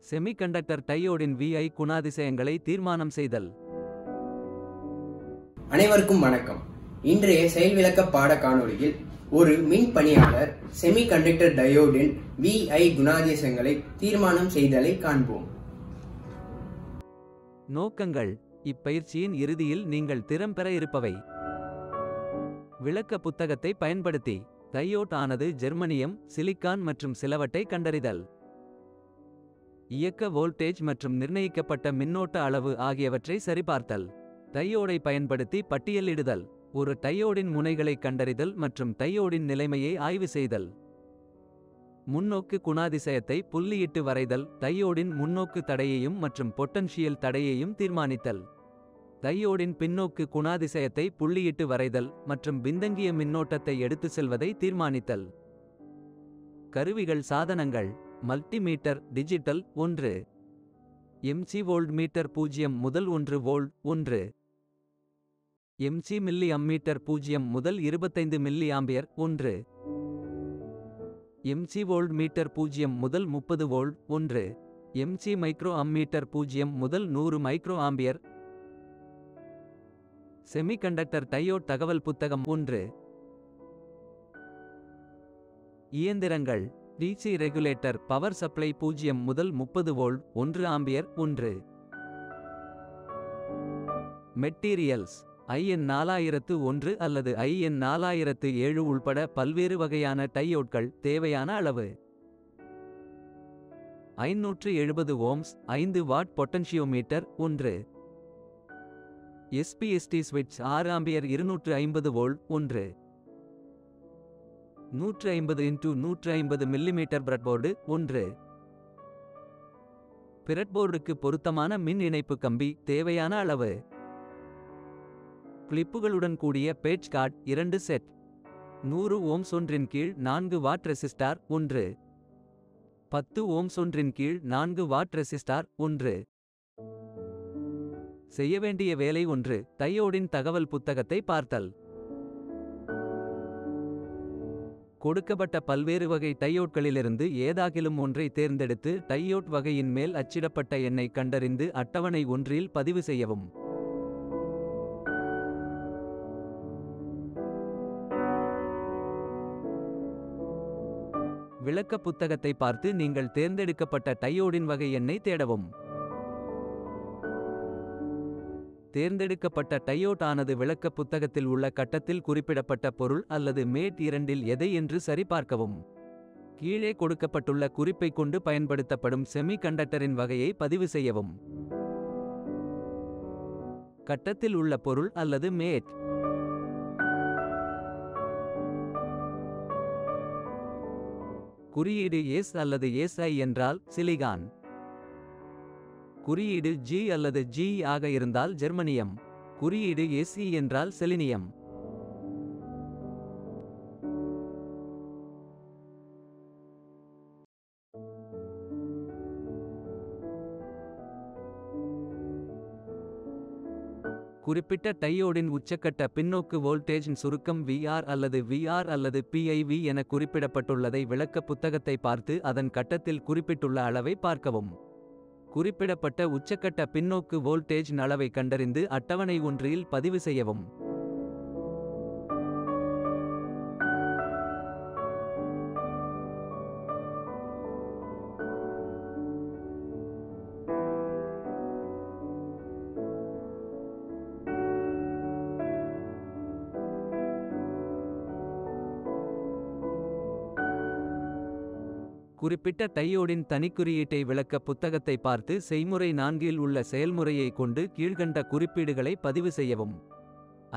Semiconductor டையோடின் VI குணாதிசயங்களை தீர்மானம் செய்தல். அனைவருக்கும் வணக்கம். இன்றைய செயல் விளக்க பாட காணொளியில் ஒரு மின் பணியாளர் செமிகண்டக்டர் டயோடின் VI குணாதிசயங்களை தீர்மானம் செய்தலை காண்போம். நோக்கங்கள். இப்பயிற்சியின் இறுதியில் நீங்கள் திறம்பெற இருப்பவை: விளக்க புத்தகத்தை பயன்படுத்தி டையோட் ஆனது ஜெர்மனியம், சிலிக்கான் மற்றும் சிலவற்றை கண்டறிதல். இயக்க வோல்டேஜ் மற்றும் நிர்ணயிக்கப்பட்ட மின்னோட்ட அளவு ஆகியவற்றை சரிபார்த்தல். டையோடை பயன்படுத்தி பட்டியலிடுதல். ஒரு டையோடின் முனைகளை கண்டறிதல் மற்றும் டையோடின் நிலைமையை ஆய்வு செய்தல். முன்னோக்கு குணாதிசயத்தை புள்ளியிட்டு வரைதல். டையோடின் முன்னோக்கு தடையையும் மற்றும் பொட்டன்ஷியல் தடையையும் தீர்மானித்தல். டையோடின் பின்னோக்கு குணாதிசயத்தை புள்ளியிட்டு வரைதல் மற்றும் பின்தங்கிய மின்னோட்டத்தை எடுத்து செல்வதை தீர்மானித்தல். கருவிகள் சாதனங்கள்: மல்டிமீட்டர் டிஜிட்டல் 1 MC வோல்ட்மீட்டர் 0 முதல் 1 வோல்ட் 1 MC மில்லி அம்மீட்டர் 0 முதல் 25 மில்லி ஆம்பியர் 1 MC வோல்ட்மீட்டர் 0 முதல் 30 வோல்ட் 1 MC மைக்ரோ அம்மீட்டர் 0 முதல் 100 மைக்ரோ ஆம்பியர். செமிகண்டக்டர் டையோட் தகவல் புத்தகம் 1. இயந்திரங்கள்: DC ரெகுலேட்டர் பவர் சப்ளை 0 முதல் 30 வோல்ட் 1 ஆம்பியர் 1. மெட்டீரியல்ஸ்: IN 4001 அல்லது IN 4007 உள்பட பல்வேறு வகையான டையோட்கள். தேவையான அளவு: 570 ஓம்ஸ் 5 வாட் பொட்டன்ஷியோமீட்டர் 1. SPST ஸ்விட்ச் 6 ampere 250 volt 1. 150 x 150 millimetre breadboard 1. பிரெட்போர்டுக்கு பொருத்தமான மின் இணைப்பு கம்பி. தேவையான அளவு: கிளிப்புகளுடன் கூடிய பேட்ச் கார்டு 2 செட். 100 ஓம்ஸ் ஒன்றின் கீழ் 4 வாட் ரெசிஸ்டார் 1. 10 ஓம்ஸ் ஒன்றின் கீழ் 4 வாட் ரெசிஸ்டார் 1. செய்ய வேண்டிய வேலை 1. டையோடின் தகவல் புத்தகத்தை பார்த்தல். கொடுக்கப்பட்ட பல்வேறு வகை டையோட்களிலிருந்து ஏதாகிலும் ஒன்றை தேர்ந்தெடுத்து டையோட் வகையின் மேல் அச்சிடப்பட்ட எண்ணை கண்டறிந்து அட்டவணை 1இல் பதிவு செய்யவும். விளக்க புத்தகத்தை பார்த்து நீங்கள் தேர்ந்தெடுக்கப்பட்ட டையோடின் வகை எண்ணை தேடவும். தேர்ந்தெடுக்கப்பட்ட டையோட் ஆனது விளக்க புத்தகத்தில் உள்ள கட்டத்தில் குறிப்பிடப்பட்ட பொருள் அல்லது மேட் 2இல் எதை என்று சரிபார்க்கவும். கீழே கொடுக்கப்பட்டுள்ள குறிப்பை கொண்டு பயன்படுத்தப்படும் செமிகண்டக்டரின் வகையை பதிவு செய்யவும். கட்டத்தில் உள்ள பொருள் அல்லது மேட். குறியீடு S அல்லது SI என்றால் சிலிகான். குறியீடு G அல்லது Ge ஆக இருந்தால் ஜெர்மனியம். குறியீடு Se என்றால் செலினியம். குறிப்பிட்ட டையோடின் உச்சக்கட்ட பின்னோக்கு வோல்டேஜின் சுருக்கம் VR அல்லது PIV என குறிப்பிடப்பட்டுள்ளதை விளக்க புத்தகத்தை பார்த்து அதன் கட்டத்தில் குறிப்பிட்டுள்ள அளவை பார்க்கவும். குறிப்பிடப்பட்ட உச்சக்கட்ட பின்னோக்கு வோல்டேஜ் அளவை கண்டறிந்து அட்டவணை 1இல் பதிவு செய்யவும். குறிப்பிட்ட டையோடின் தனிக்குறியீட்டை விளக்க புத்தகத்தை பார்த்து செய்முறை 4இல் உள்ள செயல்முறையை கொண்டு கீழ்கண்ட குறிப்பீடுகளை பதிவு செய்யவும்.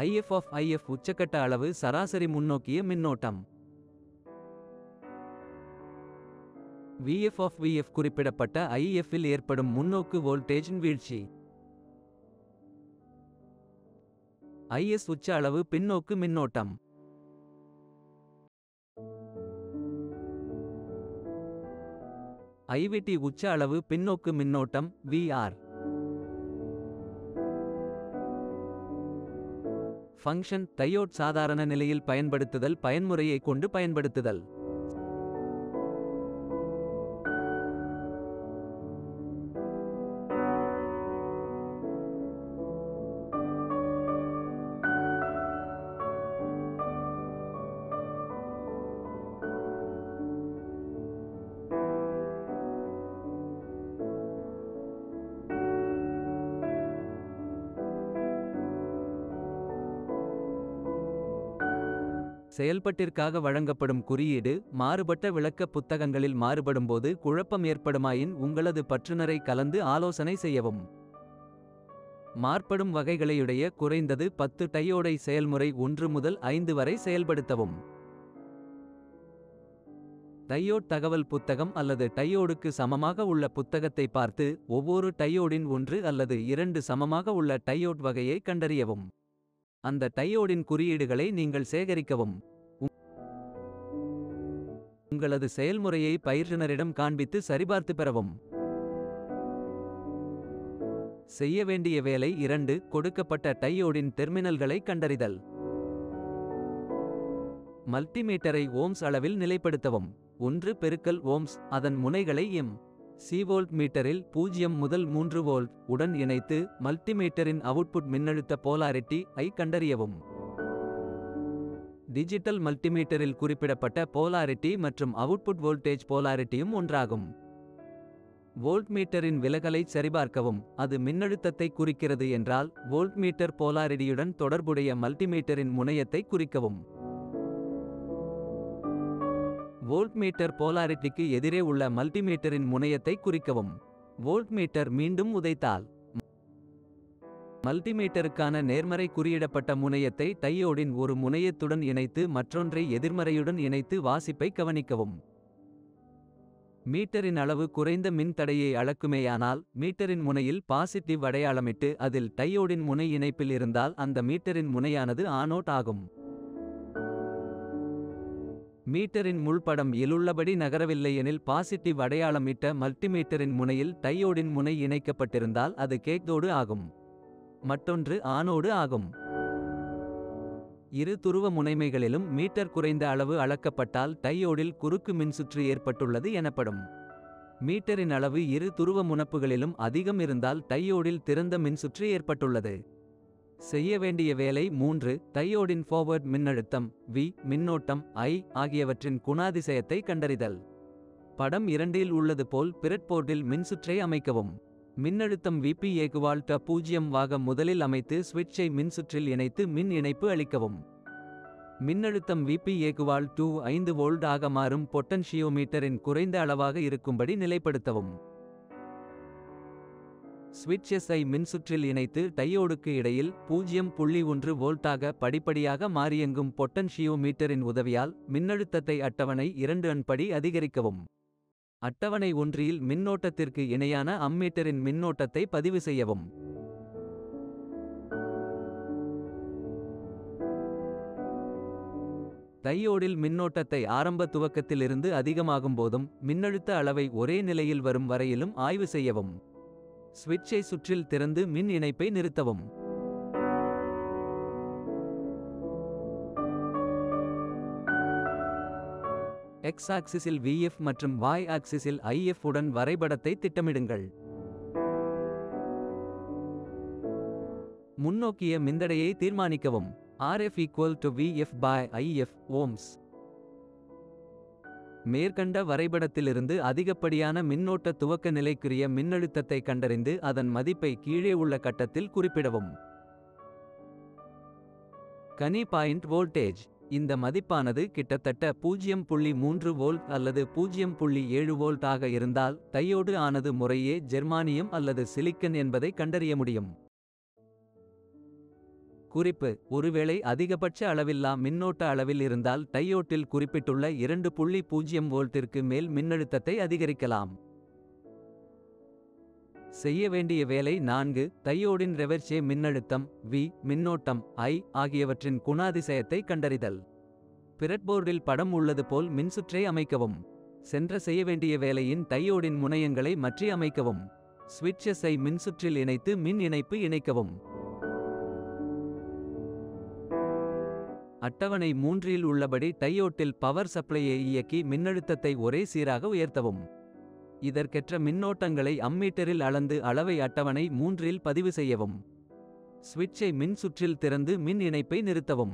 IF உச்சக்கட்ட அளவு சராசரி முன்னோக்கிய மின்னோட்டம். VF குறிப்பிடப்பட்ட IF-இல் ஏற்படும் முன்னோக்கு வோல்டேஜின் வீழ்ச்சி. IS உச்ச அளவு பின்னோக்கு மின்னோட்டம். IVT உச்ச அளவு பின்னோக்கு மின்னோட்டம் VR. ஃபங்க்ஷன் டையோட் சாதாரண நிலையில் பயன்படுத்துதல் பயன்முறையை கொண்டு பயன்படுத்துதல். செயல்பாட்டிற்காக வழங்கப்படும் குறியீடு மாறுபட்ட விளக்க புத்தகங்களில் மாறுபடும்போது குழப்பம் ஏற்படுமாயின் உங்களது பற்றுனரை கலந்து ஆலோசனை செய்யவும். மாறுபடும் வகைகளையுடைய குறைந்தது 10 டையோடை செயல்முறை 1 முதல் 5 வரை செயல்படுத்தவும். டையோட் தகவல் புத்தகம் அல்லது டையோடுக்கு சமமாக உள்ள புத்தகத்தை பார்த்து ஒவ்வொரு டையோடின் 1 அல்லது 2 சமமாக உள்ள டையோட் வகையை கண்டறியவும். அந்த டையோடின் குறியீடுகளை நீங்கள் சேகரிக்கவும். உங்களது செயல்முறையை பயிற்றுனரிடம் காண்பித்து சரிபார்த்து பெறவும். செய்ய வேண்டிய வேலை 2. கொடுக்கப்பட்ட டையோடின் டெர்மினல்களை கண்டறிதல். மல்டிமீட்டரை ஓம்ஸ் அளவில் நிலைப்படுத்தவும். 1 பெருக்கல் ஓம்ஸ் அதன் முனைகளை சி வோல்ட் மீட்டரில் 0 முதல் 3 வோல்ட் உடன் இணைத்து மல்டிமீட்டரின் அவுட்புட் மின்னழுத்த போலாரிட்டி ஐ கண்டறியவும். டிஜிட்டல் மல்டிமீட்டரில் குறிப்பிடப்பட்ட போலாரிட்டி மற்றும் அவுட்புட் வோல்டேஜ் போலாரிட்டியும் ஒன்றாகும். வோல்ட்மீட்டரின் விலகலை சரிபார்க்கவும். அது மின்னழுத்தத்தை குறிக்கிறது என்றால் வோல்ட்மீட்டர் போலாரிட்டியுடன் தொடர்புடைய மல்டிமீட்டரின் முனையத்தை குறிக்கவும். வோல்ட்மீட்டர் போலாரிட்டிக்கு எதிரே உள்ள மல்டிமீட்டரின் முனையத்தை குறிக்கவும். வோல்ட்மீட்டர் மீண்டும் உதைத்தால் மல்டிமீட்டருக்கான நேர்மறை குறியிடப்பட்ட முனையத்தை டையோடின் ஒரு முனையத்துடன் இணைத்து மற்றொன்றை எதிர்மறையுடன் இணைத்து வாசிப்பை கவனிக்கவும். மீட்டரின் அளவு குறைந்த மின் தடையை அளக்குமேயானால் மீட்டரின் முனையில் பாசிட்டிவ் அடையாளமிட்டு அதில் டையோடின் முனை இணைப்பில் இருந்தால் அந்த மீட்டரின் முனையானது ஆனோட் ஆகும். மீட்டரின் முள்படம் இலுள்ளபடி நகரவில்லை எனில் பாசிட்டிவ் அடையாளம் இட்ட மல்டிமீட்டரின் முனையில் டையோடின் முனை இணைக்கப்பட்டிருந்தால் அது கேத்தோடு ஆகும். மற்றொன்று ஆனோடு ஆகும். இரு துருவ முனைமைகளிலும் மீட்டர் குறைந்த அளவு அளக்கப்பட்டால் டையோடில் குறுக்கு மின்சுற்று ஏற்பட்டுள்ளது எனப்படும். மீட்டரின் அளவு இரு துருவ முனப்புகளிலும் அதிகம் இருந்தால் டையோடில் திறந்த மின்சுற்று ஏற்பட்டுள்ளது. செய்ய வேண்டிய வேலை 3. டையோடின் ஃபார்வர்ட் மின்னழுத்தம் V மின்னோட்டம் I ஆகியவற்றின் குணாதிசயத்தை கண்டறிதல். படம் 2இல் உள்ளது போல் பிரெட்போர்டில் மின்சுற்றை அமைக்கவும். மின்னழுத்தம் Vp = 0 வாக முதலில் அமைத்து ஸ்விட்சை மின்சுற்றில் இணைத்து மின் இணைப்பு அளிக்கவும். மின்னழுத்தம் Vp = 5 வோல்ட் ஆக மாறும் பொட்டன்ஷியோமீட்டரின் குறைந்த அளவாக இருக்கும்படி நிலைப்படுத்தவும். ஸ்விட்சை மின்சுற்றில் இணைத்து டையோடுக்கு இடையில் 0.1 வோல்ட்டாக படிப்படியாக மாறியங்கும் பொட்டன்ஷியோமீட்டரின் உதவியால் மின்னழுத்தத்தை அட்டவணை 2 படி அதிகரிக்கவும். அட்டவணை 1இல் மின்னோட்டத்திற்கு இணையான அம்மீட்டரின் மின்னோட்டத்தை பதிவு செய்யவும். டையோடில் மின்னோட்டத்தை ஆரம்ப துவக்கத்திலிருந்து அதிகமாகும் போதும் மின்னழுத்த அளவை ஒரே நிலையில் வரும் வரையிலும் ஆய்வு செய்யவும். ஸ்விட்சை சுற்றில் திறந்து மின் இணைப்பை நிறுத்தவும். எக்ஸ் ஆக்சிஸில் Vf மற்றும் y ஆக்சிஸில் If உடன் வரைபடத்தை திட்டமிடுங்கள். முன்னோக்கிய மின்தடையை தீர்மானிக்கவும். Rf = Vf/If ohms. மேற்கண்ட வரைபடத்திலிருந்து அதிகப்படியான மின்னோட்ட துவக்க நிலைக்குரிய மின்னழுத்தத்தை கண்டறிந்து அதன் மதிப்பை கீழே உள்ள கட்டத்தில் குறிப்பிடவும். கனி பாயிண்ட் வோல்டேஜ். இந்த மதிப்பானது கிட்டத்தட்ட 0.3 வோல்ட் அல்லது 0.7 வோல்ட் ஆக இருந்தால் டையோடு ஆனது முறையே ஜெர்மானியம் அல்லது சிலிக்கன் என்பதை கண்டறிய முடியும். குறிப்பு: ஒருவேளை அதிகபட்ச அளவில்லா மின்னோட்ட அளவில் இருந்தால் டையோட்டில் குறிப்பிட்டுள்ள 2.0 வோல்ட்டிற்கு மேல் மின்னழுத்தத்தை அதிகரிக்கலாம். செய்ய வேண்டிய வேலை 4. டையோடின் ரெவெர்சே மின்னழுத்தம் V மின்னோட்டம் I ஆகியவற்றின் குணாதிசயத்தை கண்டறிதல். பிரெட்போர்டில் படம் உள்ளது போல் மின்சுற்றை அமைக்கவும். சென்ற செய்ய வேண்டிய வேலையின் டையோடின் முனையங்களை மாற்றி அமைக்கவும். ஸ்விட்சஸை மின்சுற்றில் இணைத்து மின் இணைப்பு இணைக்கவும். அட்டவணை 3இல் உள்ளபடி டையோட்டில் பவர் சப்ளையை இயக்கி மின்னழுத்தத்தை ஒரே சீராக உயர்த்தவும். இதற்கெற்ற மின்னோட்டங்களை அம்மீட்டரில் அளந்து அளவை அட்டவணை 3இல் பதிவு செய்யவும். ஸ்விட்சை மின் சுற்றில் திறந்து மின் இணைப்பை நிறுத்தவும்.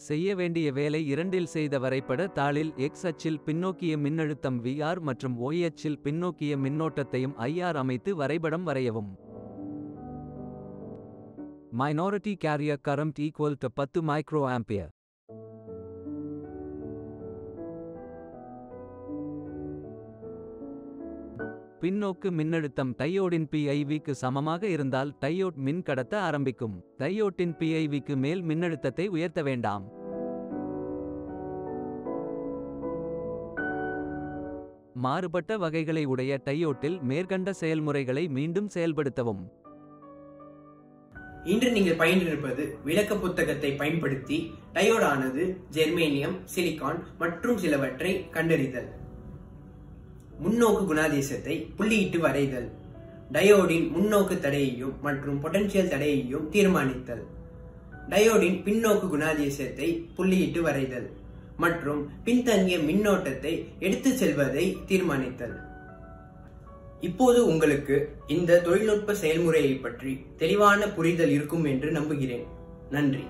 செய்ய வேண்டிய வேலை 2இல் செய்த வரைபட தாளில் X அச்சில் பின்னோக்கிய மின்னழுத்தம் VR மற்றும் Y அச்சில் பின்னோக்கிய மின்னோட்டத்தையும் IR அமைத்து வரைபடம் வரையவும். Minority carrier current equal to 10 microampere. பின்னோக்கு மின்னழுத்தம் டையோடின் PIVக்கு சமமாக இருந்தால் டையோட் மின் கடத்த ஆரம்பிக்கும். டையோட்டின் PIVக்கு மேல் மின்னழுத்தத்தை உயர்த்த வேண்டாம். மாறுபட்ட வகைகளை உடைய டையோட்டில் மேற்கண்ட செயல்முறைகளை மீண்டும் செயல்படுத்தவும். இன்று நீங்கள் பயின்றிருப்பது விளக்க புத்தகத்தை பயன்படுத்தி டையோடானது ஜெர்மேனியம், சிலிகான் மற்றும் சிலவற்றை கண்டறிதல், முன்னோக்கு குணாதிசயத்தை புள்ளியிட்டு வரைதல், டயோடின் முன்னோக்கு தடையையும் மற்றும் பொட்டன்ஷியல் தடையையும் தீர்மானித்தல், டயோடின் பின்னோக்கு குணாதிசயத்தை புள்ளியிட்டு வரைதல் மற்றும் பின்தங்கிய மின்னோட்டத்தை எடுத்து செல்வதை தீர்மானித்தல். இப்போது உங்களுக்கு இந்த தொழில்நுட்ப செயல்முறையை பற்றி தெளிவான புரிதல் இருக்கும் என்று நம்புகிறேன். நன்றி.